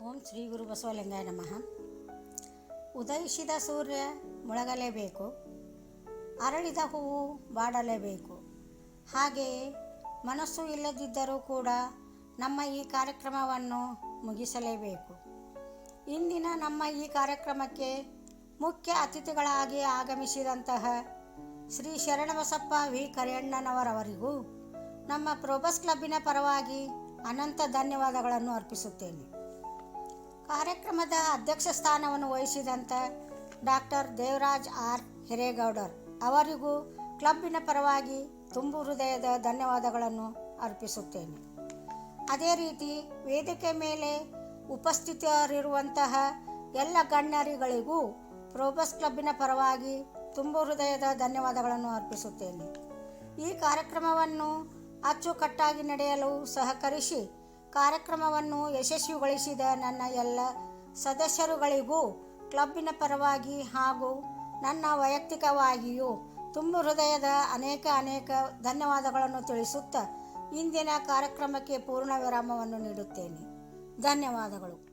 ಓಂ ಶ್ರೀ ಗುರು ಬಸವಲಿಂಗಾಯ ನಮಃ. ಉದಯಿಸಿದ ಸೂರ್ಯ ಮುಳಗಲೇಬೇಕು, ಅರಳಿದ ಹೂವು ಬಾಡಲೇಬೇಕು. ಹಾಗೆಯೇ ಮನಸ್ಸು ಇಲ್ಲದಿದ್ದರೂ ಕೂಡ ನಮ್ಮ ಈ ಕಾರ್ಯಕ್ರಮವನ್ನು ಮುಗಿಸಲೇಬೇಕು. ಇಂದಿನ ನಮ್ಮ ಈ ಕಾರ್ಯಕ್ರಮಕ್ಕೆ ಮುಖ್ಯ ಅತಿಥಿಗಳಾಗಿ ಆಗಮಿಸಿದಂತಹ ಶ್ರೀ ಶರಣಬಸಪ್ಪ ವಿ ಕರಿಯಣ್ಣನವರವರಿಗೂ ನಮ್ಮ ಪ್ರೋಬಸ್ ಕ್ಲಬ್ಬಿನ ಪರವಾಗಿ ಅನಂತ ಧನ್ಯವಾದಗಳನ್ನು ಅರ್ಪಿಸುತ್ತೇನೆ. ಕಾರ್ಯಕ್ರಮದ ಅಧ್ಯಕ್ಷ ಸ್ಥಾನವನ್ನು ವಹಿಸಿದಂಥ ಡಾಕ್ಟರ್ ದೇವರಾಜ್ ಆರ್ ಹಿರೇಗೌಡರ್ ಅವರಿಗೂ ಕ್ಲಬ್ಬಿನ ಪರವಾಗಿ ತುಂಬು ಹೃದಯದ ಧನ್ಯವಾದಗಳನ್ನು ಅರ್ಪಿಸುತ್ತೇನೆ. ಅದೇ ರೀತಿ ವೇದಿಕೆ ಮೇಲೆ ಉಪಸ್ಥಿತರಿರುವಂತಹ ಎಲ್ಲ ಗಣ್ಯರಿಗಳಿಗೂ ಪ್ರೋಬಸ್ ಕ್ಲಬ್ಬಿನ ಪರವಾಗಿ ತುಂಬು ಹೃದಯದ ಧನ್ಯವಾದಗಳನ್ನು ಅರ್ಪಿಸುತ್ತೇನೆ. ಈ ಕಾರ್ಯಕ್ರಮವನ್ನು ಅಚ್ಚುಕಟ್ಟಾಗಿ ನಡೆಯಲು ಸಹಕರಿಸಿ ಕಾರ್ಯಕ್ರಮವನ್ನು ಯಶಸ್ವಿಗೊಳಿಸಿದ ನನ್ನ ಎಲ್ಲ ಸದಸ್ಯರುಗಳಿಗೂ ಕ್ಲಬ್ಬಿನ ಪರವಾಗಿ ಹಾಗೂ ನನ್ನ ವೈಯಕ್ತಿಕವಾಗಿಯೂ ತುಂಬು ಹೃದಯದ ಅನೇಕ ಧನ್ಯವಾದಗಳನ್ನು ತಿಳಿಸುತ್ತಾ ಇಂದಿನ ಕಾರ್ಯಕ್ರಮಕ್ಕೆ ಪೂರ್ಣ ವಿರಾಮವನ್ನು ನೀಡುತ್ತೇನೆ. ಧನ್ಯವಾದಗಳು.